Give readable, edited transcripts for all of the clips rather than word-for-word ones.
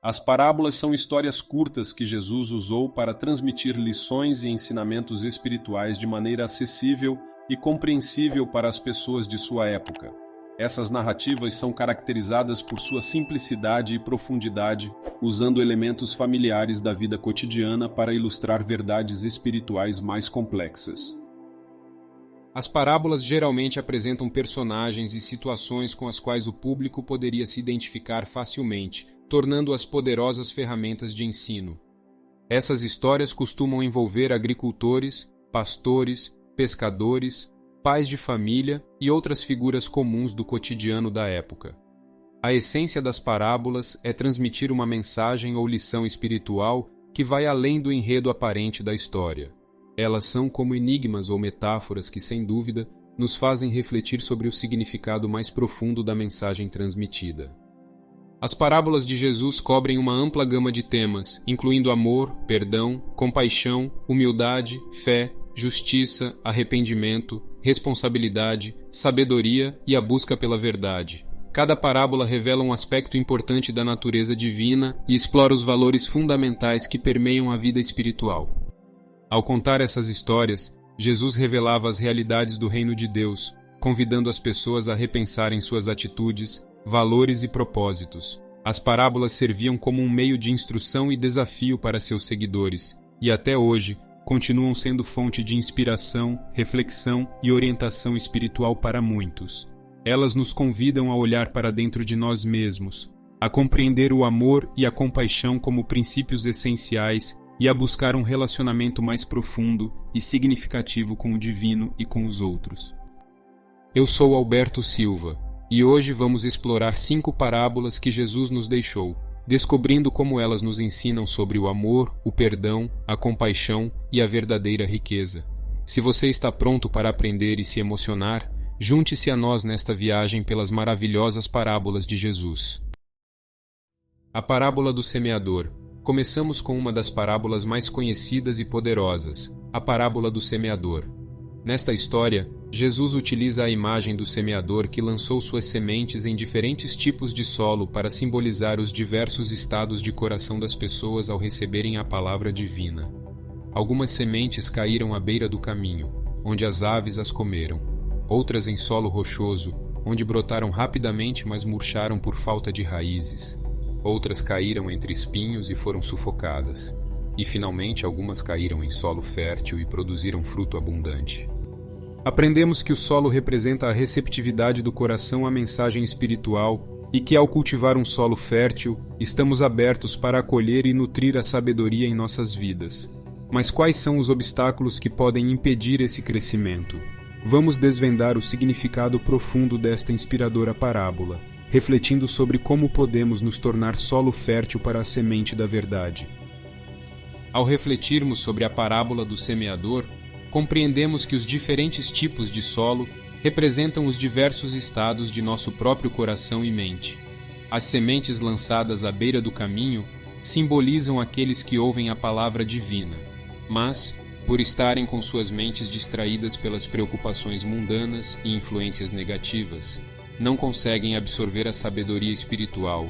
As parábolas são histórias curtas que Jesus usou para transmitir lições e ensinamentos espirituais de maneira acessível e compreensível para as pessoas de sua época. Essas narrativas são caracterizadas por sua simplicidade e profundidade, usando elementos familiares da vida cotidiana para ilustrar verdades espirituais mais complexas. As parábolas geralmente apresentam personagens e situações com as quais o público poderia se identificar facilmente, tornando-as poderosas ferramentas de ensino. Essas histórias costumam envolver agricultores, pastores, pescadores, pais de família e outras figuras comuns do cotidiano da época. A essência das parábolas é transmitir uma mensagem ou lição espiritual que vai além do enredo aparente da história. Elas são como enigmas ou metáforas que, sem dúvida, nos fazem refletir sobre o significado mais profundo da mensagem transmitida. As parábolas de Jesus cobrem uma ampla gama de temas, incluindo amor, perdão, compaixão, humildade, fé, justiça, arrependimento, responsabilidade, sabedoria e a busca pela verdade. Cada parábola revela um aspecto importante da natureza divina e explora os valores fundamentais que permeiam a vida espiritual. Ao contar essas histórias, Jesus revelava as realidades do reino de Deus, convidando as pessoas a repensarem suas atitudes, valores e propósitos. As parábolas serviam como um meio de instrução e desafio para seus seguidores, e até hoje continuam sendo fonte de inspiração, reflexão e orientação espiritual para muitos. Elas nos convidam a olhar para dentro de nós mesmos, a compreender o amor e a compaixão como princípios essenciais e a buscar um relacionamento mais profundo e significativo com o divino e com os outros. Eu sou Alberto Silva, e hoje vamos explorar 5 parábolas que Jesus nos deixou, descobrindo como elas nos ensinam sobre o amor, o perdão, a compaixão e a verdadeira riqueza. Se você está pronto para aprender e se emocionar, junte-se a nós nesta viagem pelas maravilhosas parábolas de Jesus. A parábola do semeador. Começamos com uma das parábolas mais conhecidas e poderosas, a parábola do semeador. Nesta história, Jesus utiliza a imagem do semeador que lançou suas sementes em diferentes tipos de solo para simbolizar os diversos estados de coração das pessoas ao receberem a palavra divina. Algumas sementes caíram à beira do caminho, onde as aves as comeram. Outras em solo rochoso, onde brotaram rapidamente, mas murcharam por falta de raízes. Outras caíram entre espinhos e foram sufocadas. E, finalmente, algumas caíram em solo fértil e produziram fruto abundante. Aprendemos que o solo representa a receptividade do coração à mensagem espiritual e que, ao cultivar um solo fértil, estamos abertos para acolher e nutrir a sabedoria em nossas vidas. Mas quais são os obstáculos que podem impedir esse crescimento? Vamos desvendar o significado profundo desta inspiradora parábola, refletindo sobre como podemos nos tornar solo fértil para a semente da verdade. Ao refletirmos sobre a parábola do semeador, compreendemos que os diferentes tipos de solo representam os diversos estados de nosso próprio coração e mente. As sementes lançadas à beira do caminho simbolizam aqueles que ouvem a palavra divina, mas, por estarem com suas mentes distraídas pelas preocupações mundanas e influências negativas, não conseguem absorver a sabedoria espiritual.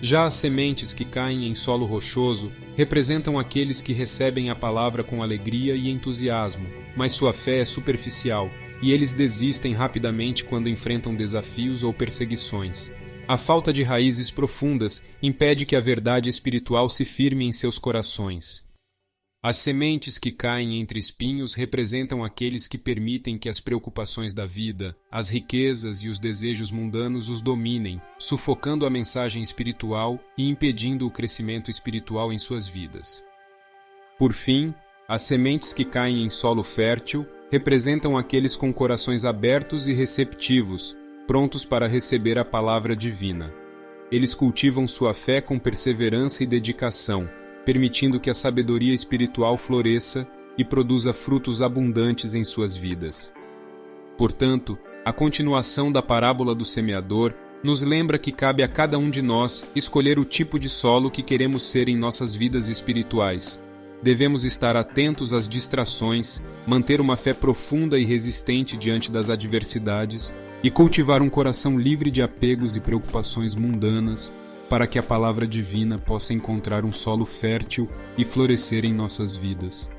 Já as sementes que caem em solo rochoso representam aqueles que recebem a palavra com alegria e entusiasmo, mas sua fé é superficial, e eles desistem rapidamente quando enfrentam desafios ou perseguições. A falta de raízes profundas impede que a verdade espiritual se firme em seus corações. As sementes que caem entre espinhos representam aqueles que permitem que as preocupações da vida, as riquezas e os desejos mundanos os dominem, sufocando a mensagem espiritual e impedindo o crescimento espiritual em suas vidas. Por fim, as sementes que caem em solo fértil representam aqueles com corações abertos e receptivos, prontos para receber a palavra divina. Eles cultivam sua fé com perseverança e dedicação, permitindo que a sabedoria espiritual floresça e produza frutos abundantes em suas vidas. Portanto, a continuação da parábola do semeador nos lembra que cabe a cada um de nós escolher o tipo de solo que queremos ser em nossas vidas espirituais. Devemos estar atentos às distrações, manter uma fé profunda e resistente diante das adversidades e cultivar um coração livre de apegos e preocupações mundanas, para que a palavra divina possa encontrar um solo fértil e florescer em nossas vidas.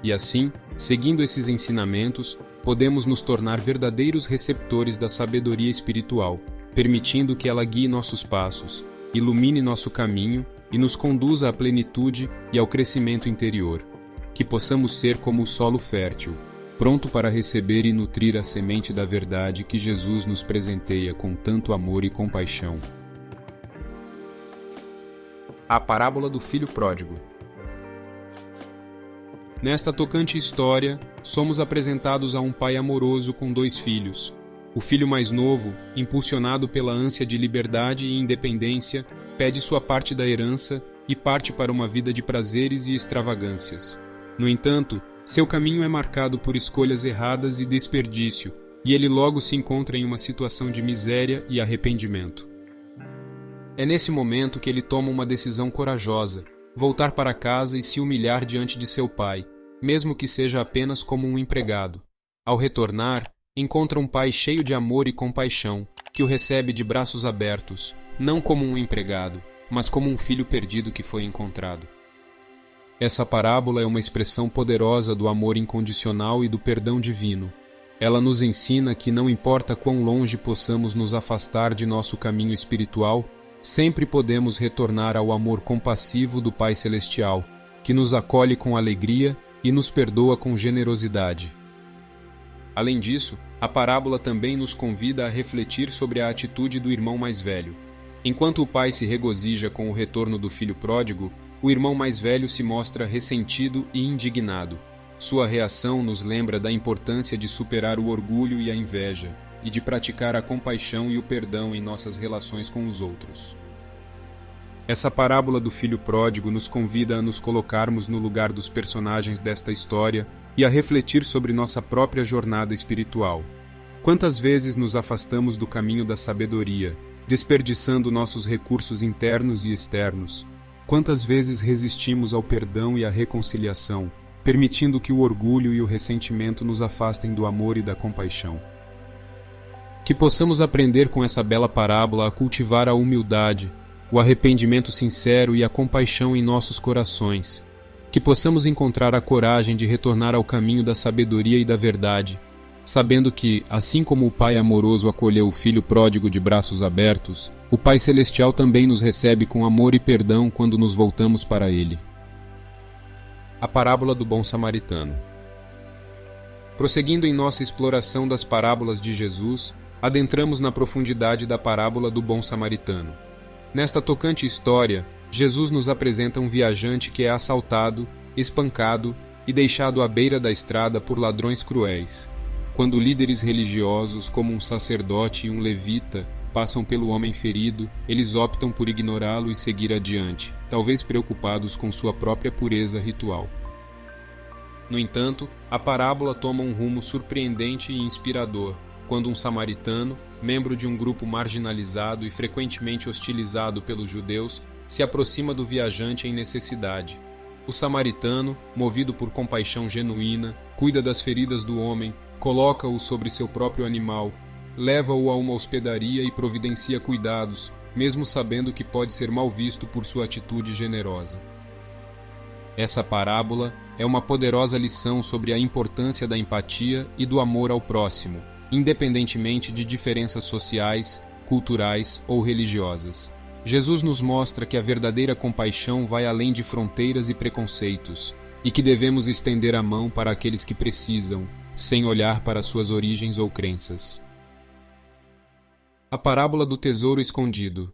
E assim, seguindo esses ensinamentos, podemos nos tornar verdadeiros receptores da sabedoria espiritual, permitindo que ela guie nossos passos, ilumine nosso caminho e nos conduza à plenitude e ao crescimento interior. Que possamos ser como o solo fértil, pronto para receber e nutrir a semente da verdade que Jesus nos presenteia com tanto amor e compaixão. A parábola do filho pródigo. Nesta tocante história, somos apresentados a um pai amoroso com 2 filhos. O filho mais novo, impulsionado pela ânsia de liberdade e independência, pede sua parte da herança e parte para uma vida de prazeres e extravagâncias. No entanto, seu caminho é marcado por escolhas erradas e desperdício, e ele logo se encontra em uma situação de miséria e arrependimento. É nesse momento que ele toma uma decisão corajosa: voltar para casa e se humilhar diante de seu pai, mesmo que seja apenas como um empregado. Ao retornar, encontra um pai cheio de amor e compaixão, que o recebe de braços abertos, não como um empregado, mas como um filho perdido que foi encontrado. Essa parábola é uma expressão poderosa do amor incondicional e do perdão divino. Ela nos ensina que não importa quão longe possamos nos afastar de nosso caminho espiritual, sempre podemos retornar ao amor compassivo do Pai Celestial, que nos acolhe com alegria e nos perdoa com generosidade. Além disso, a parábola também nos convida a refletir sobre a atitude do irmão mais velho. Enquanto o pai se regozija com o retorno do filho pródigo, o irmão mais velho se mostra ressentido e indignado. Sua reação nos lembra da importância de superar o orgulho e a inveja, e de praticar a compaixão e o perdão em nossas relações com os outros. Essa parábola do filho pródigo nos convida a nos colocarmos no lugar dos personagens desta história e a refletir sobre nossa própria jornada espiritual. Quantas vezes nos afastamos do caminho da sabedoria, desperdiçando nossos recursos internos e externos? Quantas vezes resistimos ao perdão e à reconciliação, permitindo que o orgulho e o ressentimento nos afastem do amor e da compaixão? Que possamos aprender com essa bela parábola a cultivar a humildade, o arrependimento sincero e a compaixão em nossos corações. Que possamos encontrar a coragem de retornar ao caminho da sabedoria e da verdade, sabendo que, assim como o Pai amoroso acolheu o Filho pródigo de braços abertos, o Pai Celestial também nos recebe com amor e perdão quando nos voltamos para Ele. A parábola do bom samaritano. Prosseguindo em nossa exploração das parábolas de Jesus, adentramos na profundidade da parábola do bom samaritano. Nesta tocante história, Jesus nos apresenta um viajante que é assaltado, espancado e deixado à beira da estrada por ladrões cruéis. Quando líderes religiosos, como um sacerdote e um levita, passam pelo homem ferido, eles optam por ignorá-lo e seguir adiante, talvez preocupados com sua própria pureza ritual. No entanto, a parábola toma um rumo surpreendente e inspirador, quando um samaritano, membro de um grupo marginalizado e frequentemente hostilizado pelos judeus, se aproxima do viajante em necessidade. O samaritano, movido por compaixão genuína, cuida das feridas do homem, coloca-o sobre seu próprio animal, leva-o a uma hospedaria e providencia cuidados, mesmo sabendo que pode ser mal visto por sua atitude generosa. Essa parábola é uma poderosa lição sobre a importância da empatia e do amor ao próximo, independentemente de diferenças sociais, culturais ou religiosas. Jesus nos mostra que a verdadeira compaixão vai além de fronteiras e preconceitos, e que devemos estender a mão para aqueles que precisam, sem olhar para suas origens ou crenças. A parábola do tesouro escondido.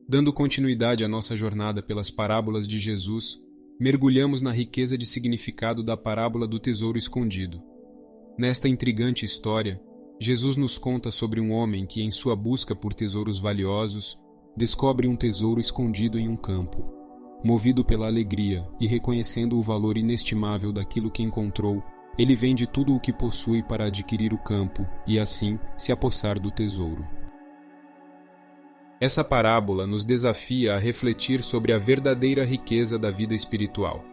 Dando continuidade à nossa jornada pelas parábolas de Jesus, mergulhamos na riqueza de significado da parábola do tesouro escondido. Nesta intrigante história, Jesus nos conta sobre um homem que, em sua busca por tesouros valiosos, descobre um tesouro escondido em um campo. Movido pela alegria e reconhecendo o valor inestimável daquilo que encontrou, ele vende tudo o que possui para adquirir o campo e, assim, se apossar do tesouro. Essa parábola nos desafia a refletir sobre a verdadeira riqueza da vida espiritual.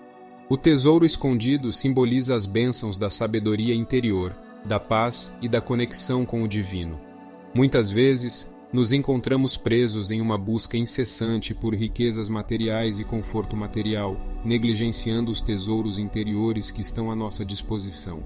O tesouro escondido simboliza as bênçãos da sabedoria interior, da paz e da conexão com o divino. Muitas vezes, nos encontramos presos em uma busca incessante por riquezas materiais e conforto material, negligenciando os tesouros interiores que estão à nossa disposição.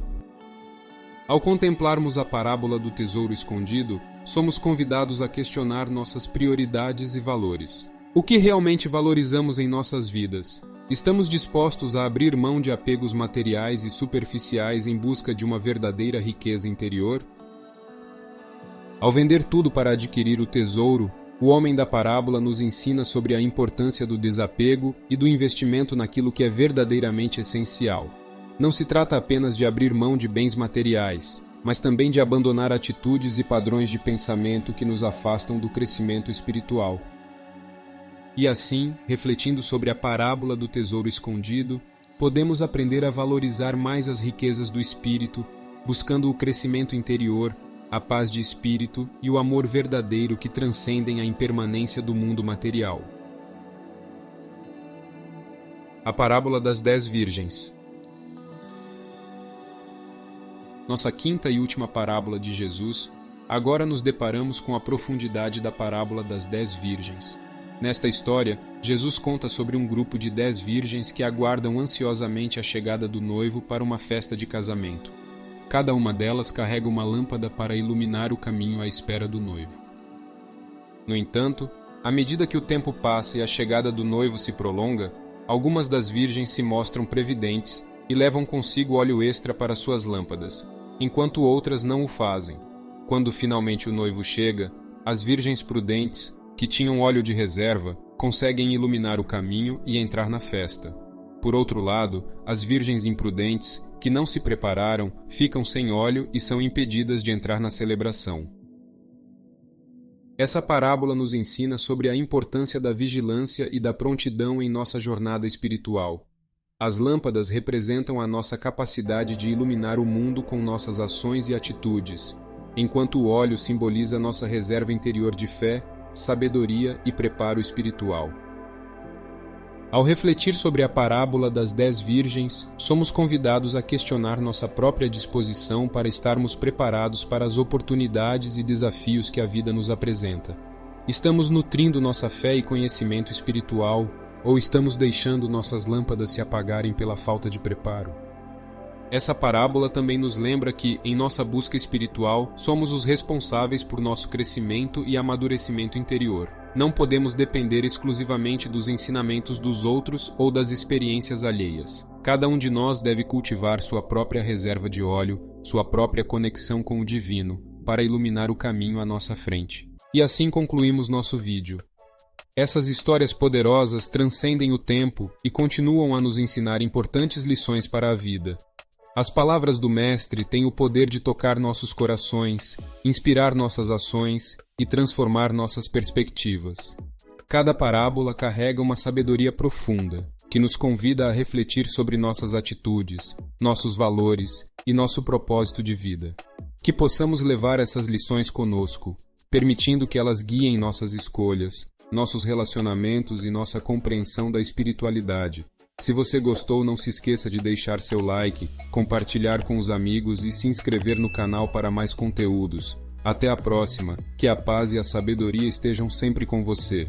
Ao contemplarmos a parábola do tesouro escondido, somos convidados a questionar nossas prioridades e valores. O que realmente valorizamos em nossas vidas? Estamos dispostos a abrir mão de apegos materiais e superficiais em busca de uma verdadeira riqueza interior? Ao vender tudo para adquirir o tesouro, o homem da parábola nos ensina sobre a importância do desapego e do investimento naquilo que é verdadeiramente essencial. Não se trata apenas de abrir mão de bens materiais, mas também de abandonar atitudes e padrões de pensamento que nos afastam do crescimento espiritual. E assim, refletindo sobre a parábola do tesouro escondido, podemos aprender a valorizar mais as riquezas do espírito, buscando o crescimento interior, a paz de espírito e o amor verdadeiro que transcendem a impermanência do mundo material. A parábola das 10 virgens. Nossa quinta e última parábola de Jesus, agora nos deparamos com a profundidade da parábola das 10 virgens. Nesta história, Jesus conta sobre um grupo de 10 virgens que aguardam ansiosamente a chegada do noivo para uma festa de casamento. Cada uma delas carrega uma lâmpada para iluminar o caminho à espera do noivo. No entanto, à medida que o tempo passa e a chegada do noivo se prolonga, algumas das virgens se mostram previdentes e levam consigo óleo extra para suas lâmpadas, enquanto outras não o fazem. Quando finalmente o noivo chega, as virgens prudentes, que tinham óleo de reserva, conseguem iluminar o caminho e entrar na festa. Por outro lado, as virgens imprudentes, que não se prepararam, ficam sem óleo e são impedidas de entrar na celebração. Essa parábola nos ensina sobre a importância da vigilância e da prontidão em nossa jornada espiritual. As lâmpadas representam a nossa capacidade de iluminar o mundo com nossas ações e atitudes, enquanto o óleo simboliza nossa reserva interior de fé, sabedoria e preparo espiritual. Ao refletir sobre a parábola das 10 virgens, somos convidados a questionar nossa própria disposição para estarmos preparados para as oportunidades e desafios que a vida nos apresenta. Estamos nutrindo nossa fé e conhecimento espiritual, ou estamos deixando nossas lâmpadas se apagarem pela falta de preparo? Essa parábola também nos lembra que, em nossa busca espiritual, somos os responsáveis por nosso crescimento e amadurecimento interior. Não podemos depender exclusivamente dos ensinamentos dos outros ou das experiências alheias. Cada um de nós deve cultivar sua própria reserva de óleo, sua própria conexão com o divino, para iluminar o caminho à nossa frente. E assim concluímos nosso vídeo. Essas histórias poderosas transcendem o tempo e continuam a nos ensinar importantes lições para a vida. As palavras do Mestre têm o poder de tocar nossos corações, inspirar nossas ações e transformar nossas perspectivas. Cada parábola carrega uma sabedoria profunda, que nos convida a refletir sobre nossas atitudes, nossos valores e nosso propósito de vida. Que possamos levar essas lições conosco, permitindo que elas guiem nossas escolhas, nossos relacionamentos e nossa compreensão da espiritualidade. Se você gostou, não se esqueça de deixar seu like, compartilhar com os amigos e se inscrever no canal para mais conteúdos. Até a próxima, que a paz e a sabedoria estejam sempre com você.